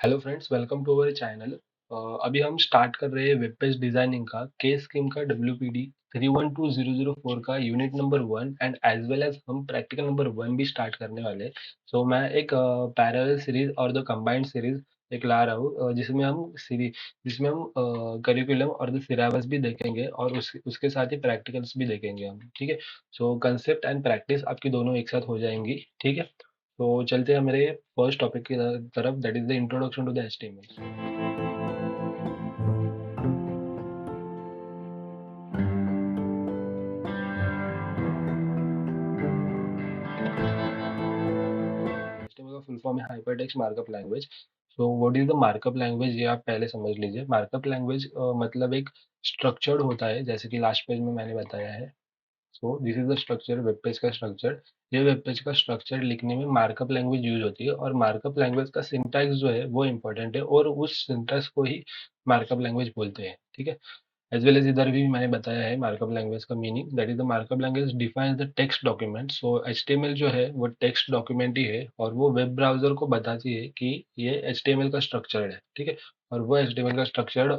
Hello friends, welcome to our channel. अभी हम start कर रहे हैं वेब पेज डिजाइनिंग का के स्कीम का WPD 312004 का unit number 1 and as well as हम प्रैक्टिकल नंबर 1 भी स्टार्ट करने वाले हैं। सो मैं एक पैरेलल सीरीज और द कंबाइंड सीरीज एक ला रहा हूँ, जिसमें हम करिकुलम और द सिलेबस भी देखेंगे और उसके साथ ही प्रैक्टिकल्स भी देखेंगे हम। ठीक है। सो कंसेप्ट एंड प्रैक्टिस आपकी दोनों एक साथ हो जाएंगी। ठीक है। तो चलते हैं मेरे फर्स्ट टॉपिक की तरफ, that is the introduction to the HTML। HTML का फुल फॉर्म है hypertext markup language. So what is the markup language, ये आप पहले समझ लीजिए। मार्कअप लैंग्वेज मतलब एक स्ट्रक्चर्ड होता है, जैसे कि लास्ट पेज में मैंने बताया है। So this is the structure, web page का स्ट्रक्चर। ये वेब पेज का स्ट्रक्चर लिखने में मार्कअप लैंग्वेज यूज होती है, और मार्कअप लैंग्वेज का सिंटैक्स जो है वो इंपॉर्टेंट है, और उस सिंटैक्स को ही मार्कअप लैंग्वेज बोलते हैं। ठीक है। एज वेल एज इधर भी मैंने बताया है मार्कअप लैंग्वेज का meaning, that is the markup language defines the text document. So HTML जो है वो टेक्स्ट डॉक्यूमेंट ही है, और वो वेब ब्राउजर को बताती है कि ये HTML का स्ट्रक्चर है। ठीक है। और वो HTML का स्ट्रक्चर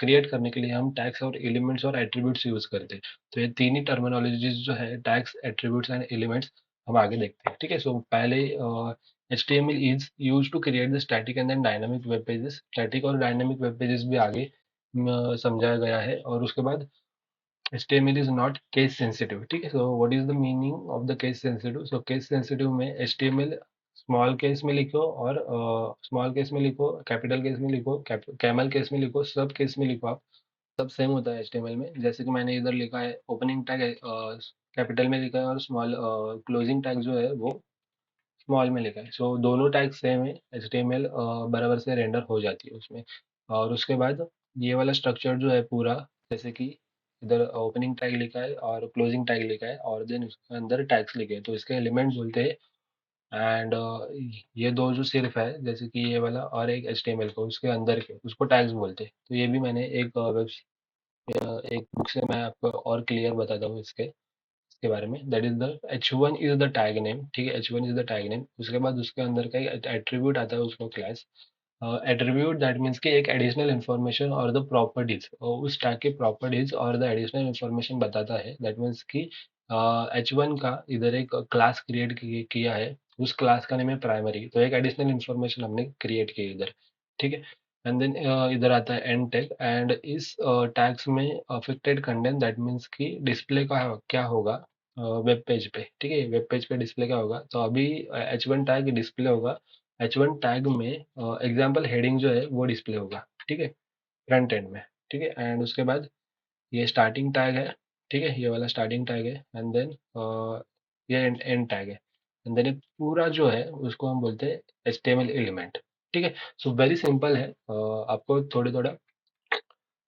क्रिएट करने के लिए हम टैग्स और एलिमेंट्स और एट्रीब्यूट्स यूज करते हैं। तो ये तीन ही टर्मिनोलॉजीज जो है, टैग्स, एट्रीब्यूट्स एंड एलिमेंट्स, हम आगे देखते हैं। ठीक है। सो पहले HTML is use to create the static and then dynamic web pages. Static और डायनामिक वेब पेजेस भी आगे समझाया गया है। और उसके बाद HTML is not case sensitive. ठीक है। So what is the meaning of the case sensitive? So case sensitive में HTML स्मॉल केस में लिखो, और स्मॉल केस में लिखो, कैपिटल केस में लिखो, कैमल केस में लिखो, सब केस में लिखो आप, सब सेम होता है HTML में। जैसे कि मैंने इधर लिखा है, ओपनिंग टैग कैपिटल में लिखा है, और स्मॉल क्लोजिंग टैग जो है वो स्मॉल में लिखा है। सो दोनों टैग सेम है, HTML बराबर से रेंडर हो जाती है उसमें। और उसके बाद ये वाला स्ट्रक्चर जो है पूरा, जैसे कि इधर ओपनिंग टैग लिखा है और क्लोजिंग टैग लिखा है, और देन उसके अंदर टैग्स लिखे हैं, तो इसके एलिमेंट बोलते हैं। एंड ये दो जो सिर्फ है, जैसे कि ये वाला और एक HTML को उसके अंदर के, उसको टैग्स बोलते हैं। तो ये भी मैंने एक बुक से मैं आपको और क्लियर बताता हूँ इसके बारे में। That is the H1 is the tag name. ठीक है। H1 is the tag name. उसके बाद उसके अंदर का एक एट्रीब्यूट आता है, उसको क्लास एट्रीब्यूट, दैट मीन्स कि एक एडिशनल इन्फॉर्मेशन और द प्रॉपर्टीज, उस टैग के प्रॉपर्टीज और द एडिशनल इन्फॉर्मेशन बताता है। दैट मीन्स कि H1 का इधर एक क्लास क्रिएट किया है, उस क्लास का नेम है प्राइमरी, तो एक एडिशनल इन्फॉर्मेशन हमने क्रिएट की इधर। ठीक है। एंड देन इधर आता है एंड टैग, एंड इस टैग्स में अफेक्टेड कंटेंट, दैट मीन्स कि डिस्प्ले का क्या होगा वेब पेज पे। ठीक है। वेब पेज पे डिस्प्ले क्या होगा, तो अभी H1 टैग डिस्प्ले होगा। H1 टैग में एग्जाम्पल हेडिंग जो है वो डिस्प्ले होगा। ठीक है। फ्रंट एंड में। ठीक है। एंड उसके बाद ये स्टार्टिंग टैग है। ठीक है। ये वाला स्टार्टिंग टैग है। एंड देन ये एंड टैग है। एंड देन ये पूरा जो है उसको हम बोलते हैं HTML एलिमेंट। ठीक है। सो वेरी सिंपल है, आपको थोड़े थोड़ा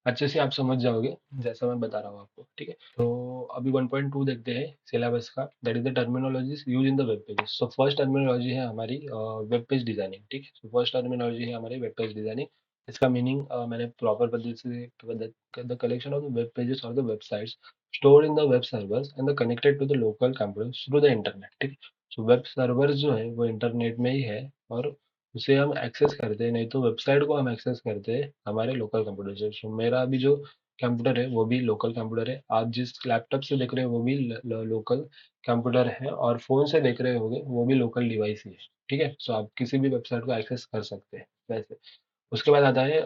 अच्छे से आप समझ जाओगे जैसा मैं बता रहा हूँ आपको। ठीक है। तो अभी 1.2 देखते हैं सिलेबस का, that is the terminologies use in the web pages. So first terminology है हमारी वेब पेज डिजाइनिंग। ठीक है। सो फर्स्ट टर्मिनोलॉजी है हमारी वेब पेज डिजाइनिंग। इसका मीनिंग मैंने प्रॉपर पद्धति से the collection of the web pages और the websites stored in the web servers and the connected to the local computers through the internet। ठीक है। So web server जो है वो इंटरनेट में ही है, और उसे हम एक्सेस करते हैं, नहीं तो वेबसाइट को हम एक्सेस करते हैं हमारे लोकल कंप्यूटर से। सो मेरा अभी जो कंप्यूटर है वो भी लोकल कंप्यूटर है, आप जिस लैपटॉप से देख रहे हो वो भी लोकल कंप्यूटर है, और फोन से देख रहे होगे वो भी लोकल डिवाइस ही है। ठीक है। सो आप किसी भी वेबसाइट को एक्सेस कर सकते हैं वैसे। उसके बाद आता है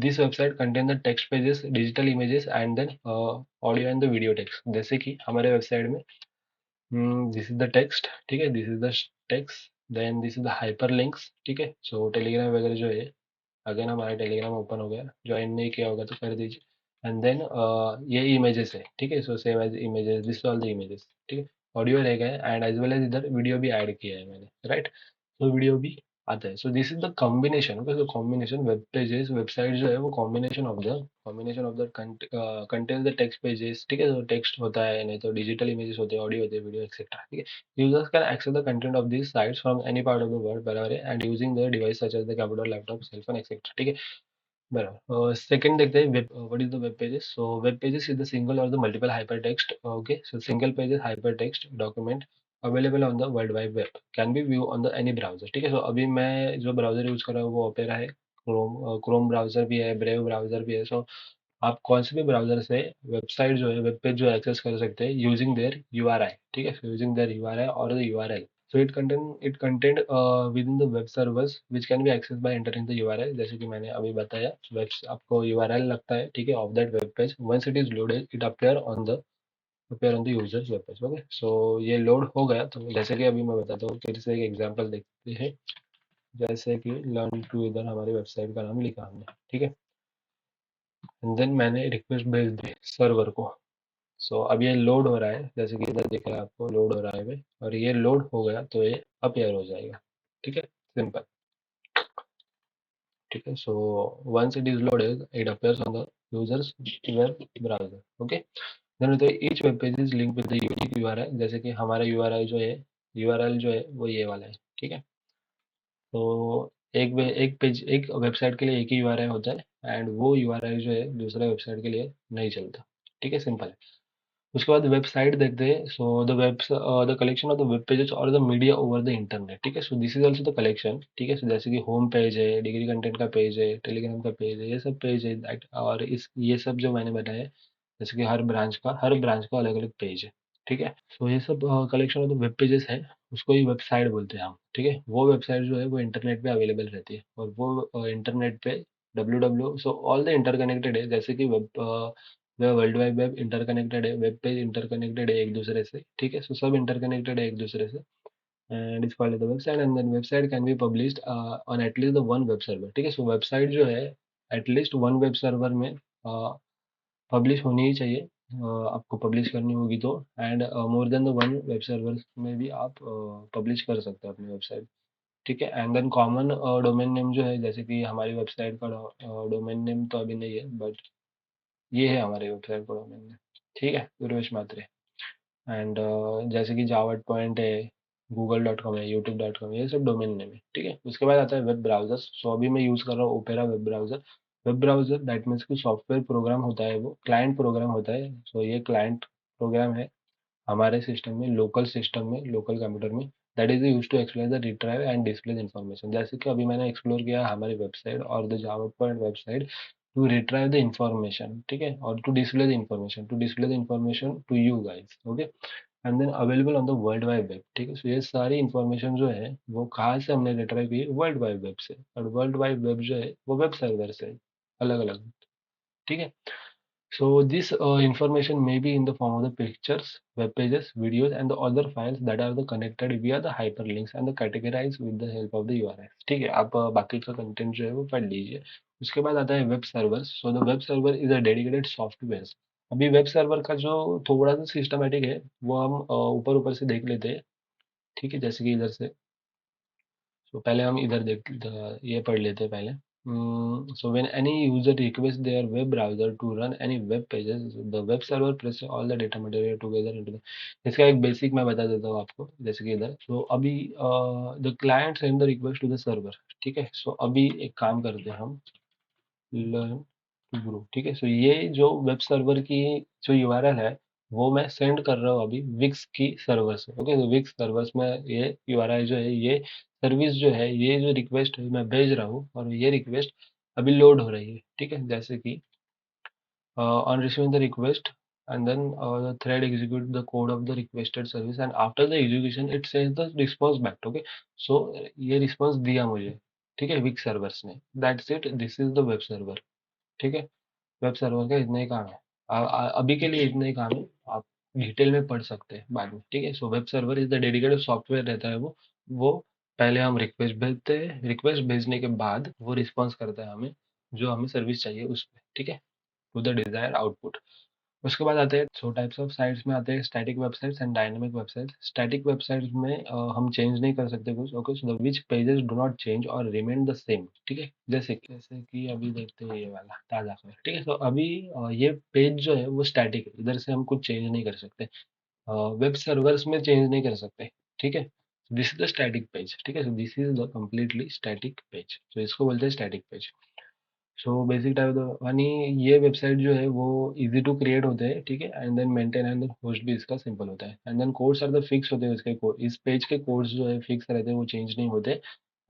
this website contain the text pages, digital images and then audio and the video text. जैसे कि हमारे वेबसाइट में दिस इज द टेक्स्ट। ठीक है। This is the text, then this is the hyper links. ठीक है। सो टेलीग्राम वगैरह जो है, अगर हमारा टेलीग्राम ओपन हो गया, ज्वाइन नहीं किया होगा तो कर दीजिए। एंड देन ये इमेजेस है। ठीक है। So save as images, this all the images. ठीक है। ऑडियो रहेगा, एंड एज वेल एज इधर वीडियो भी ऐड किया है मैंने, राइट। तो वीडियो भी आता है। So this is the combination. Okay. So combination web pages, website जो है वो combination of the contain the text pages. ठीक है। तो टेक्स्ट होता है, नहीं तो डिजिटल इमेजेस होते हैं, ऑडियो होते हैं, वीडियो एक्सेट्रा। ठीक है। Users can access the content of these sites from any part of the world बराबर है, and using their device such as the computer, laptop, cell phone, etc। ठीक है। बराबर। सेकंड देखते हैं web, what is the web pages. So web pages is the single और the multiple hyper text. Okay. So single pages hyper text document available on the world wide web, can be view on the any browser. ठीक है, तो अभी मैं जो browser use कर रहा हूँ वो ओपेरा है, क्रोम ब्राउजर भी है, ब्रेव ब्राउजर भी है। सो आप कौन से भी ब्राउजर से वेबसाइट जो है, वेब पेज जो एक्सेस कर सकते हैं यूजिंग देयर यूआरआई। ठीक है, यूजिंग देयर यूआरआई और the URL. So it contained within the web servers which can be accessed by entering the URL, जैसे कि मैंने अभी बताया। वेब आपको URL लगता है, ठीक है, of that web page. Once it is loaded it appear on the users web page. Okay, so ये लोड हो गया तो जैसे कि अभी मैं बताता हूँ, फिर से एक एग्जांपल देखते हैं। जैसे कि लर्न टू, इधर हमारी वेबसाइट का नाम लिखा हमने, ठीक है, एंड देन मैंने रिक्वेस्ट भेज दी सर्वर को। सो अब ये लोड हो रहा है, जैसे कि इधर दिख रहा है आपको, लोड हो रहा है भाई, और ये लोड हो गया तो ये अपेयर हो जाएगा। ठीक है, सिंपल। ठीक है, so once it is loaded it appears on the users web browser. Okay, then होता है each web page is link with the unique URL. जैसे कि हमारा यूआरएल जो है, वो ये वाला है। ठीक है, तो एक पेज, एक वेबसाइट के लिए एक ही यूआरएल होता है, एंड वो यूआरएल जो है दूसरे वेबसाइट के लिए नहीं चलता। ठीक है, सिंपल है। उसके बाद वेबसाइट देखते हैं। So the collection of the web pages और the media over the internet. ठीक है, so this is also the collection. ठीक है, सो जैसे कि होम पेज है, डिग्री कंटेंट का पेज है, टेलीग्राम का पेज है, ये सब पेज है और इस ये सब जो मैंने बताया, जैसे कि हर ब्रांच का अलग अलग पेज है। ठीक है, सो ये सब collection of the web pages है, उसको ही वेबसाइट बोलते हैं हम। ठीक है, वो वेबसाइट जो है वो इंटरनेट पे अवेलेबल रहती है, और वो इंटरनेट पे W so all the interconnected है। जैसे कि वर्ल्ड वाइड वेब इंटरकनेक्टेड है, वेब पेज इंटरकनेक्टेड है एक दूसरे से। ठीक है, सो सब इंटरकनेक्टेड है एक दूसरे से, and it's called the website. And then website can be published on at least the one web server. ठीक है, सो वेबसाइट जो है एटलीस्ट वन वेब सर्वर में पब्लिश होनी ही चाहिए। आपको पब्लिश करनी होगी तो, and more than the one web server में भी आप पब्लिश कर सकते हैं अपनी वेबसाइट। ठीक है, and then common domain name जो है, जैसे कि हमारी वेबसाइट का डोमेन नेम तो अभी नहीं है, बट ये है हमारी वेबसाइट का डोमेन नेम। ठीक है, पूर्वेश मात्रे। एंड जैसे कि जावट पॉइंट है, google.com है, youtube.com, ये सब डोमेन नेम है। ठीक है, उसके बाद आता है वेब ब्राउजर। सो अभी मैं यूज़ कर रहा हूँ opera web browser. Web browser that means कि सॉफ्टवेयर प्रोग्राम होता है, वो क्लाइंट प्रोग्राम होता है। सो ये क्लाइंट प्रोग्राम है हमारे सिस्टम में, लोकल कंप्यूटर में, that is use to explore the retrieve and display information. जैसे कि अभी मैंने एक्सप्लोर किया हमारी वेबसाइट और the Java point website to retrieve the information. ठीक है, और to display the information to you guys. Okay, and then available on the world wide web. ठीक है, सो ये सारी इंफॉर्मेशन जो है वो कहाँ से हमने रिट्राइव की, वर्ल्ड वाइड वेब से। और वर्ल्ड वाइड वेब जो है वो वेब सर्वर से, अलग अलग। ठीक है, so this information may be in the form of the pictures, web pages, videos, and the other files that are the connected via the hyperlinks and the categorized with the help of the URL। ठीक है, आप बाकी का content जो है वो पढ़ लीजिए। उसके बाद आता है web server. So the web server is a dedicated software. अभी वेब सर्वर का जो थोड़ा सा सिस्टमेटिक है वो हम ऊपर ऊपर से देख लेते हैं। ठीक है, जैसे कि इधर से, तो पहले हम इधर ये पढ़ लेते हैं पहले। So when any user requests their web browser to run any web pages, the web server presses all the data material together into the। इसका एक बेसिक मैं बता देता हूँ आपको, जैसे कि इधर। सो अभी the client send the request to the server. ठीक है, सो अभी एक काम करते हैं हम, लर्न टू ग्रो। ठीक है, सो ये जो वेब सर्वर की जो यूआरएल है वो मैं सेंड कर रहा हूँ अभी विक्स की सर्वर से। ओके, तो विक्स सर्वर्स में ये यूआरएल जो है, ये सर्विस जो है, ये जो रिक्वेस्ट है मैं भेज रहा हूँ, और ये रिक्वेस्ट अभी लोड हो रही है। ठीक है, जैसे कि on receiving the request, and then the thread execute the code of the requested service, and after the execution it sends the response back। okay, so ये response दिया मुझे, ठीक है, विक सर्वर्स ने। That's it, this is the web server. ठीक है, web server का इतना ही काम है। अभी के लिए इतना ही काम है, आप डिटेल में पढ़ सकते हैं बाद में। ठीक है, so web server is the dedicated software रहता है वो पहले हम रिक्वेस्ट भेजते हैं, रिक्वेस्ट भेजने के बाद वो रिस्पॉन्स करता है हमें, जो हमें सर्विस चाहिए उस पर। ठीक है, टू द डिजायर आउटपुट। उसके बाद आते हैं सो टाइप्स ऑफ साइट्स में, आते हैं static websites and dynamic websites. Static websites में हम चेंज नहीं कर सकते कुछ। Okay, so the which pages do not change और रिमेन द सेम। ठीक है, जैसे कि अभी देखते हैं ये वाला ताजा खबर। ठीक है, तो अभी ये पेज जो है वो स्टैटिक है, इधर से हम कुछ चेंज नहीं कर सकते, वेब सर्वर्स में चेंज नहीं कर सकते। ठीक है, this is the static page. ठीक है, so this is the completely static page, तो इसको बोलते हैं static page. So basic type यानी ये वेबसाइट जो है वो इजी टू क्रिएट होते हैं, ठीक है, and then maintain and then host भी इसका सिंपल होता है, and then codes are the fix होते हैं इसके कोड, इस पेज के कोड्स जो है फिक्स रहते हैं, वो चेंज नहीं होते,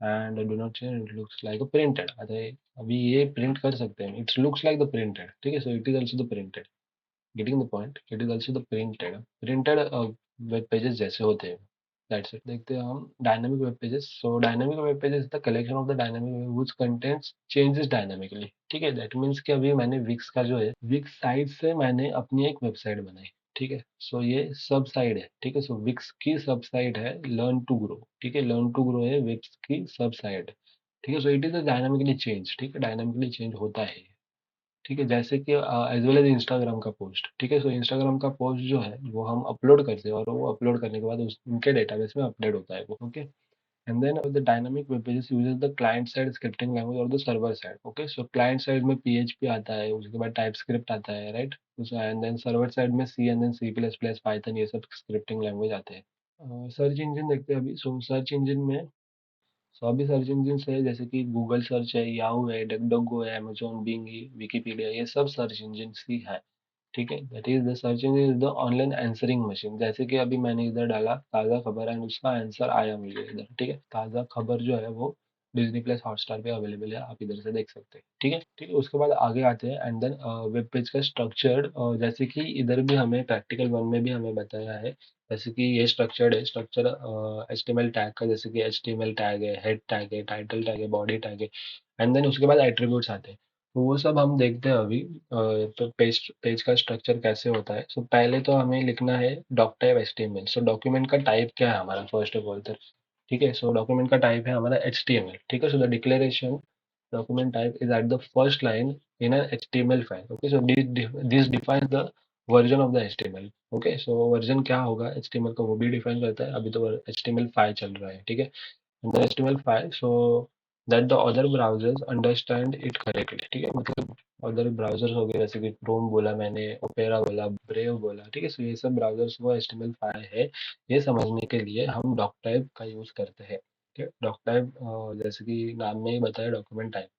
and do not change, it looks like a printed, अरे अभी ये प्रिंट कर सकते हैं, it's looks like the printed, ठीक है, so it is also the printed, getting the point, it is also the printed web pages जैसे होते हैं, दैट्स इट। देखते हैं हम dynamic web pages, so dynamic web pages the collection of the dynamic which contents changes dynamically, ठीक है, that means कि अभी मैंने विक्स का जो है विक्स साइट से मैंने अपनी एक वेबसाइट बनाई, ठीक है, सो ये सब साइड है, ठीक है, सो विक्स की सब साइड है लर्न टू ग्रो, ठीक है, लर्न टू ग्रो है विक्स की सब साइड, ठीक है, so it is a dynamically change, ठीक है, डायनामिकली चेंज होता है, ठीक है, जैसे कि एज वेल एज इंस्टाग्राम का पोस्ट, ठीक है, सो इंस्टाग्राम का पोस्ट जो है वो हम अपलोड करते हैं और वो अपलोड करने के बाद उनके डेटाबेस में अपडेट होता है वो, okay, and then the dynamic web pages uses the client side scripting language और the server side, okay, so client side में PHP आता है, उसके बाद टाइप स्क्रिप्ट आता है, right, and then server side में C and then C++ Python ये सब स्क्रिप्टिंग लैंग्वेज आते हैं। सर्च इंजन देखते हैं अभी, सो सर्च इंजन में सो अभी सर्च इंजिन है जैसे कि गूगल सर्च है, याहू है, डकडोगो है, अमेजोन, बिंग, विकिपीडिया, ये सब सर्च इंजिन ही है, ठीक है, that is the search engine is the online answering machine, जैसे कि अभी मैंने इधर डाला ताज़ा खबर एंड उसका आंसर आया मुझे इधर, ठीक है, ताज़ा खबर जो है वो डिज्नी प्लस हॉटस्टार पे अवेलेबल है, आप इधर से देख सकते हैं, ठीक है, उसके बाद आगे आते हैं, एंड देन वेब पेज का स्ट्रक्चर्ड, जैसे कि इधर भी हमें प्रैक्टिकल वन में भी हमें बताया है, जैसे कि ये स्ट्रक्चर्ड है, स्ट्रक्चर HTML टैग का, जैसे कि HTML टैग है, हेड टैग है, टाइटल टैग है, बॉडी टैग है, एंड देन उसके बाद एट्रीब्यूट्स आते हैं, तो वो सब हम देखते हैं अभी। तो पेज पेज का स्ट्रक्चर कैसे होता है, सो पहले तो हमें लिखना है डॉक टाइप HTML, सो डॉक्यूमेंट का टाइप क्या है हमारा फर्स्ट ऑफ ऑल, तो ठीक है, सो डॉक्यूमेंट का टाइप है हमारा HTML, ठीक है, so the declaration document type is at the first line in an HTML file. Okay, so this defines the version of the HTML. Okay, so version क्या होगा HTML का वो भी डिफाइन करता है, अभी तो HTML5 चल रहा है, ठीक है, the HTML5 so that the other browsers understand it correctly, ठीक है, मतलब अदर ब्राउजर्स हो गए जैसे कि क्रोम बोला मैंने, ओपेरा बोला, ब्रेव बोला, ठीक है, सो ये सब ब्राउजर्स वो HTML5 है ये समझने के लिए हम डॉक टाइप का यूज करते हैं, ठीक है, डॉक टाइप जैसे कि नाम में ही बताया डॉक्यूमेंट टाइप,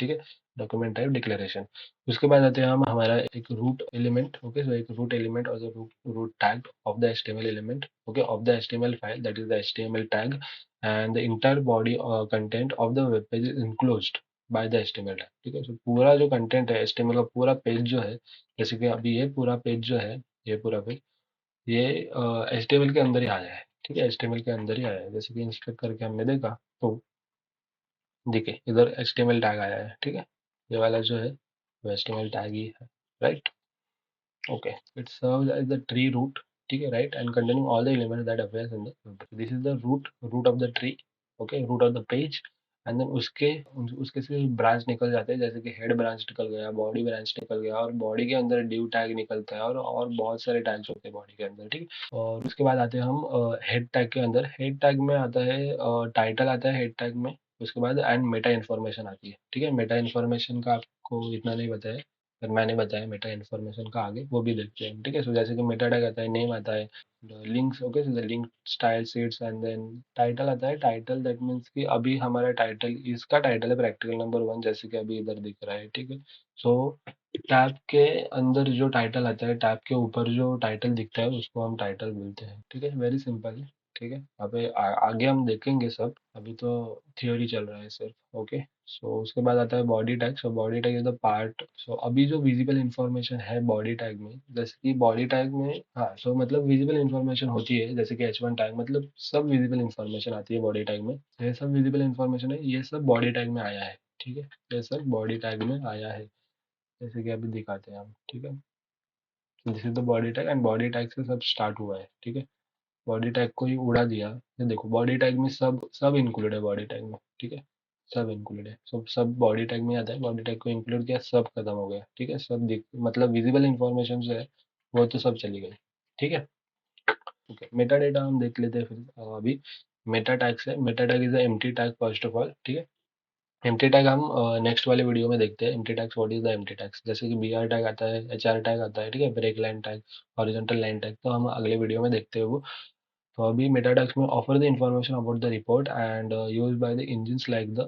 ठीक है, डॉक्यूमेंट टाइप डिक्लेरेशन, उसके बाद आते हैं हम हमारा एक रूट एलिमेंट, ओके, सो एक रूट एलिमेंट और root tag of the HTML element, okay, of the HTML file, that is the HTML tag, and the entire body content of the web page is enclosed by the HTML tag, ठीक है, सो पूरा जो content है HTML का पूरा page जो है, जैसे कि अभी ये पूरा पेज जो है, ये पूरा पेज ये HTML के अंदर ही आया है, ठीक है, HTML के अंदर ही आया है, जैसे कि इंस्पेक्ट करके हमने देखा तो देखिए इधर HTML टैग आया है, ठीक है, ये वाला जो है वो HTML टैग ही है, right, okay, it serves as the tree root, ठीक है, right, and containing all the elements that appears in the, this is the root of the tree, okay, root of the page, and then उसके से branch निकल जाते हैं, जैसे कि head branch निकल गया, बॉडी ब्रांच निकल गया, और बॉडी के अंदर डिव टैग निकलता है, और बहुत सारे टैग्स होते हैं बॉडी के अंदर, ठीक है, और उसके बाद आते हैं हम हेड टैग के अंदर, हेड टैग में आता है टाइटल आता है हेड टैग में, उसके बाद एंड मेटा इन्फॉर्मेशन आती है, ठीक है, मेटा इन्फॉर्मेशन का आपको इतना नहीं बताया, फिर मैंने बताया मेटा इन्फॉर्मेशन का आगे वो भी देखते हैं, ठीक है, सो जैसे कि मेटा टैग आता है, नेम आता है, links, okay, so the link style sheets, and then title आता है, टाइटल दैट मीन्स कि अभी हमारा टाइटल इसका टाइटल है प्रैक्टिकल नंबर 1, जैसे कि अभी इधर दिख रहा है, ठीक है, सो टैब के अंदर जो टाइटल आता है, टैब के ऊपर जो टाइटल दिखता है उसको हम टाइटल बोलते हैं, ठीक है, वेरी सिंपल है, ठीक है, अभी आगे हम देखेंगे सब, अभी तो थियोरी चल रहा है सिर्फ, ओके, सो उसके बाद आता है body tag, so body tag is the part, so अभी जो विजिबल इंफॉर्मेशन है बॉडी टैग में, जैसे कि बॉडी टैग में, हाँ, सो मतलब विजिबल इंफॉर्मेशन होती है, जैसे कि H1 टैग, मतलब सब विजिबल इंफॉर्मेशन आती है बॉडी टैग में, ये सब विजिबल इंफॉर्मेशन है, ये सब बॉडी टैग में आया है, ठीक है, ये सब बॉडी टैग में आया है, जैसे कि अभी दिखाते हैं हम, ठीक है, this is the body tag, and body tag से सब स्टार्ट हुआ है, ठीक है, बॉडी टैग को ही उड़ा दिया, ये देखो बॉडी टैग में सब सब इंक्लूड है बॉडी टैग में, ठीक है, सब इंक्लूड है, सब बॉडी टैग में आता है, बॉडी टैग को इंक्लूड किया, सब खत्म हो गया, ठीक है, सब दिख मतलब विजिबल इंफॉर्मेशन जो है वो तो सब चली गई, ठीक है, ओके, मेटा डेटा हम देख लेते हैं फिर अभी, मेटा टैग से, Meta tag is empty tag first of all, ठीक है, एम्प्टी टैग हम नेक्स्ट वाले वीडियो में देखते हैं, empty tags, what is the empty tags, जैसे कि BR टैग आता है, HR टैग आता है, ठीक है, break line tag, horizontal line tag, तो हम अगले वीडियो में देखते हैं वो, तो अभी मेटा टैग्स में offer the information about the report and used by the engines like the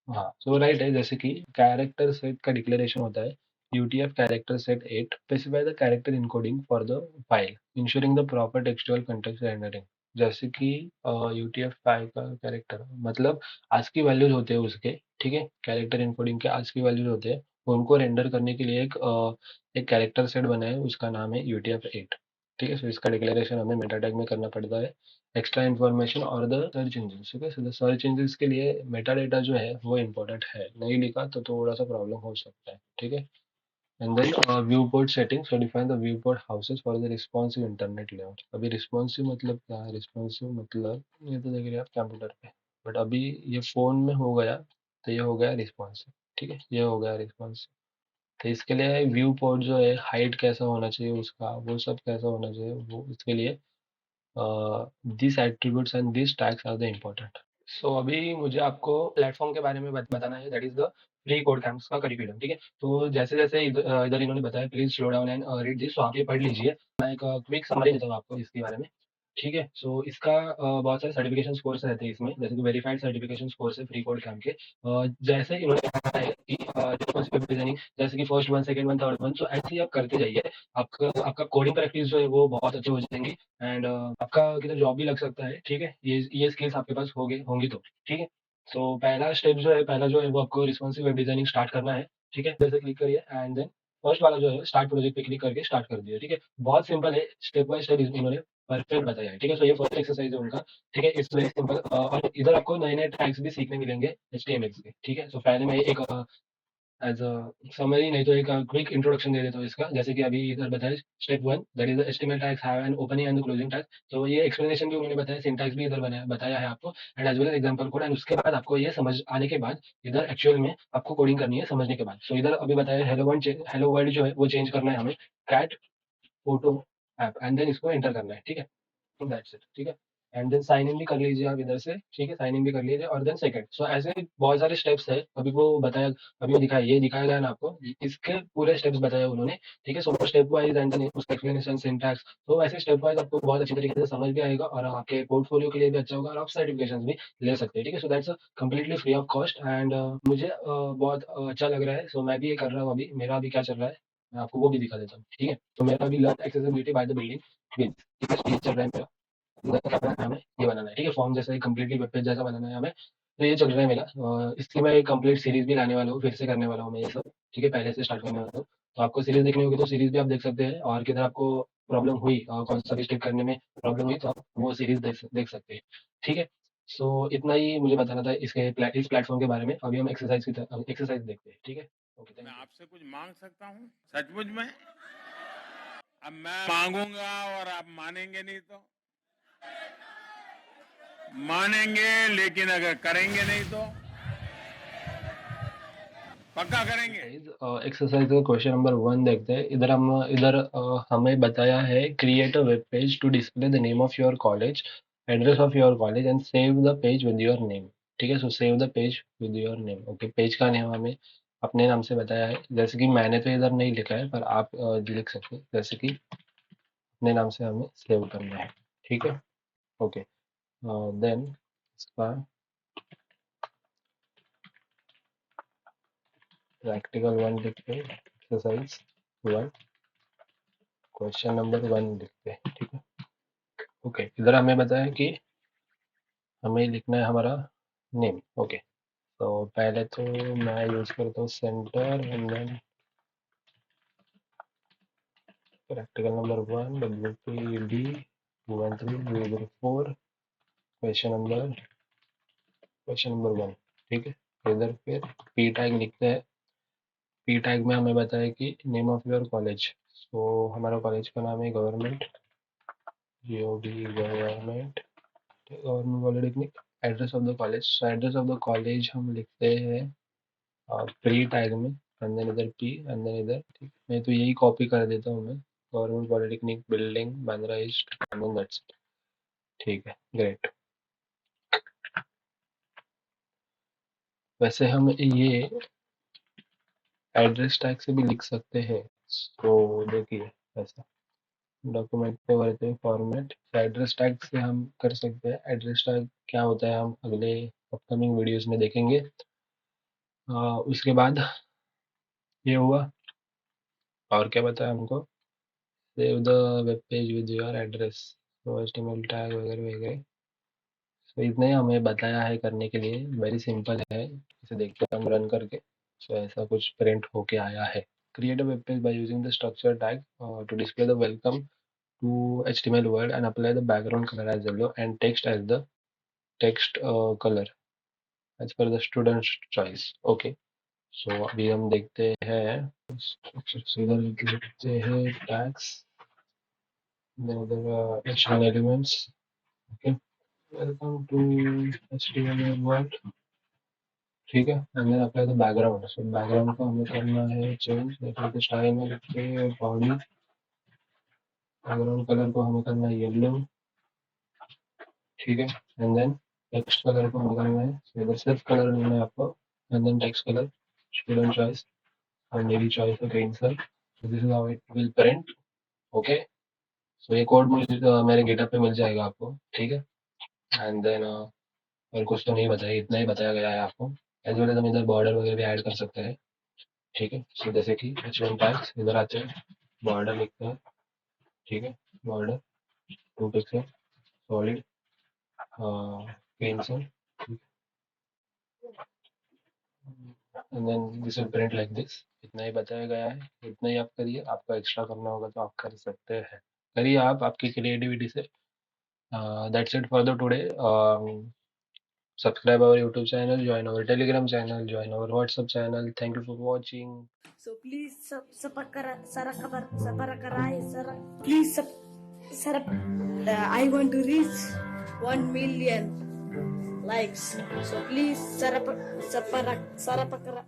हाँ, सो राइट है, जैसे कि कैरेक्टर सेट का डिक्लेरेशन होता है UTF character set 8 specify the character encoding for the file ensuring the proper textual context rendering. जैसे कि UTF 5 का कैरेक्टर मतलब आज की वैल्यूज होते हैं उसके, ठीक है, कैरेक्टर इनकोडिंग के आज की वैल्यूज होते हैं, उनको रेंडर करने के लिए एक कैरेक्टर सेट बना है, उसका नाम है UTF 8। ठीक है, सो इसका डिक्लेरेशन हमें मेटा टैग में करना पड़ता है। एक्स्ट्रा इन्फॉर्मेशन और द सर्च इंजन, ठीक है, तो सर्च इंजन के लिए मेटा डेटा जो है वो इम्पोर्टेंट है, नहीं लिखा तो थोड़ा सा प्रॉब्लम हो सकता है, ठीक है। And then viewport setting, so define the viewport houses for the responsive internet layout. अभी रिस्पॉन्सिव मतलब क्या है? रिस्पॉन्सिव मतलब ये तो देख रहे हैं आप कंप्यूटर पे, बट अभी ये फोन में हो गया, तो ये हो गया रिस्पॉन्सिव, ठीक है, ये हो गया रिस्पॉन्सिव। तो इसके लिए व्यू पोर्ट जो है हाइट कैसा होना चाहिए उसका, वो सब कैसा होना चाहिए, वो इसके लिए these attributes and these tags are the important। सो अभी मुझे आपको प्लेटफॉर्म के बारे में बताना है, that is the free code camps का करिकुलम, ठीक है। तो जैसे जैसे इधर इन्होंने बताया, please slow down and read this, तो आप ये पढ़ लीजिए। मैं एक क्विक समरी देता हूँ आपको इसके बारे में, ठीक है। सो इसका बहुत सारे सर्टिफिकेशन कोर्स रहते हैं इसमें, जैसे कि वेरीफाइड सर्टिफिकेशन कोर्स है फ्री कोड कैंप के। जैसे इन्होंने बताया है कि रिस्पॉन्सिबल डिजाइनिंग, जैसे कि first one, second one, third one, so ऐसे ही आप करते जाइए, आपका आपका कोडिंग प्रैक्टिस जो है वो बहुत अच्छे हो जाएंगी। एंड आपका किधर जॉब भी लग सकता है, ठीक है, ये स्किल्स आपके पास होंगे होंगी तो, ठीक है। सो पहला जो है वो आपको रिस्पॉन्सिव वेब डिजाइनिंग स्टार्ट करना है, ठीक है। जैसे क्लिक करिए एंड देन फर्स्ट वाला जो है स्टार्ट प्रोजेक्ट पे क्लिक करके स्टार्ट कर दिया, ठीक है। बहुत सिंपल है, स्टेप बाय स्टेप इन्होंने परफेक्ट बताया है, ठीक है। सो ये फर्स्ट एक्सरसाइज है उनका, ठीक है, इट्स वेरी सिंपल। और इधर आपको नए नए टैग्स भी सीखने मिलेंगे HTML के, ठीक है। सो पहले मैं एक एज अ समरी नहीं तो एक क्विक इंट्रोडक्शन दे देता हूँ इसका, जैसे कि अभी इधर बताया step one, that is the HTML tags have an opening and closing tag. तो ये एक्सप्लेनेशन भी उन्होंने बताया, सिंटैक्स भी इधर बताया है आपको, and as well as example code. And उसके बाद आपको ये समझ आने के बाद इधर एक्चुअल में आपको कोडिंग करनी है समझने के बाद। सो इधर अभी बताया हेलो वर्ल्ड जो है वो चेंज करना है हमें, cat photo app, and then इसको एंटर करना है, ठीक है। दैट्स इट, ठीक है। एंड देन साइन इन भी कर लीजिए आप इधर से, ठीक है, साइन इन भी कर लीजिए और देन सेकंड। सो ऐसे बहुत सारे स्टेप्स है, अभी वो बताया, अभी वो दिखाया, ये दिखाया गया ना आपको, इसके पूरे स्टेप्स बताए उन्होंने, ठीक है। So step wise and then उसका एक्सप्लेनेशन, सिंटैक्स, तो ऐसे स्टेप वाइज आपको बहुत अच्छी तरीके से समझ भी आएगा और आपके पोर्टफोलियो के लिए भी अच्छा होगा और आप सर्टिफिकेशन भी ले सकते हैं, ठीक है। So that's completely free of cost. And मुझे बहुत अच्छा लग रहा है, सो मैं भी ये कर रहा हूँ अभी। मेरा अभी क्या चल रहा है मैं आपको वो भी दिखा देता हूँ, ठीक है। तो मेरा अभी learn accessibility by the building, ठीक है, ये चल रहा है मेरा। क्या बनाना है हमें, ये बनाना है, ठीक है, फॉर्म जैसा कंप्लीटली वेब पेज जैसा बनाना है हमें। तो ये चल रहा है मेरा, इसकी मैं एक कंप्लीट सीरीज भी लाने वाला हूँ, फिर से करने वाला हूँ मैं ये सब, ठीक है, पहले से स्टार्ट करने वाला हूँ। तो आपको सीरीज देखनी होगी तो सीरीज भी आप देख सकते हैं, और किधर आपको प्रॉब्लम हुई और कौन सा भी स्टेप करने में प्रॉब्लम हुई तो आप वो सीरीज देख सकते हैं, ठीक है। सो इतना ही मुझे बताना था इस प्लेटफॉर्म के बारे में। अभी हम एक्सरसाइज देखते हैं, ठीक है। ओके, मैं थैंक यू। आपसे कुछ मांग सकता हूँ सचमुच में? अब मैं मांगूंगा और आप मानेंगे नहीं तो? मानेंगे लेकिन अगर करेंगे नहीं तो? पक्का करेंगे? एक्सरसाइज का क्वेश्चन नंबर 1 देखते हैं। इधर हमें बताया है create a web page to display the name of your college, address of your college and save the page with your name, ठीक है। So save the page with your name, okay. Page का name हमें अपने नाम से बताया है, जैसे कि मैंने तो इधर नहीं लिखा है पर आप लिख सकते हैं, जैसे कि अपने नाम से हमें सेव करना है, ठीक है, ओके। देन इसका प्रैक्टिकल 1 लिखते हैं, एक्सरसाइज 1 क्वेश्चन नंबर 1 लिखते हैं, ठीक है, ओके। इधर हमें बताया कि हमें लिखना है हमारा नेम, ओके। तो पहले तो मैं यूज करता हूँ centre and then practical number 1 WPD 1304 question number 1, ठीक है। इधर फिर पी टैग लिखते हैं। पी टैग में हमें बताया कि नेम ऑफ योर कॉलेज, सो हमारा कॉलेज का नाम है government GOV government government polytechnic. Address of the college, so address of the college हम लिखते हैं प्री टैग में, एंड देन इधर पी एंड देन इधर, ठीक। मैं तो यही कॉपी कर देता हूँ मैं, government polytechnic building Bandra east, and then that's it, ठीक है, ग्रेट। वैसे हम ये एड्रेस टैग से भी लिख सकते हैं, तो देखिए ऐसा डॉक्यूमेंट पे भरते हैं फॉर्मेट, एड्रेस टैग से हम कर सकते हैं। एड्रेस टैग क्या होता है हम अगले अपकमिंग वीडियोस में देखेंगे। उसके बाद ये हुआ, और क्या बताया हमको, save the web page with your address, तो HTML टैग वगैरह वगैरह। तो इतने ही हमें बताया है करने के लिए, वेरी सिंपल है, इसे देखते हैं हम रन करके। सो ऐसा कुछ प्रिंट होके आया है। Create a web page by using the structure tag to display the welcome to HTML word and apply the background color as yellow and text as the text color as per the student's choice. Okay, so अभी हम देखते हैं, इधर देखते हैं tags, then other HTML elements. Okay, welcome to HTML word. ठीक है, and then apply the background. So background को हमें करना है change, जैसे स्टाइल में लिखते हैं बॉडी, background color को हमें करना है येलो, ठीक है, एंड देन टेक्स्ट कलर को हमें करना है, so इधर सिर्फ कलर लेना है आपको, and then text colour, student choice, और मेरी चॉइस है green sir. So this is how it will print. Okay, so ये कोड मुझे मेरे गिटहब पे मिल जाएगा आपको, ठीक है, एंड देन और कुछ तो नहीं बताया, इतना ही बताया गया है आपको। एज वेल एज हम इधर बॉर्डर वगैरह भी ऐड कर सकते हैं, ठीक है। सो जैसे कि H1 टैग्स इधर आते हैं, बॉर्डर लिखते हैं, ठीक है, border 2 pixel solid pencil, and then this will print like this. इतना ही बताया गया है, इतना ही आप करिए, आपको एक्स्ट्रा करना होगा तो आप कर सकते हैं, करिए आप आपकी क्रिएटिविटी से। That's it for the today. Subscribe our YouTube channel, join our Telegram channel, join our WhatsApp channel. Thank you for watching. So please please I want to reach 1 million likes. So please sarapakara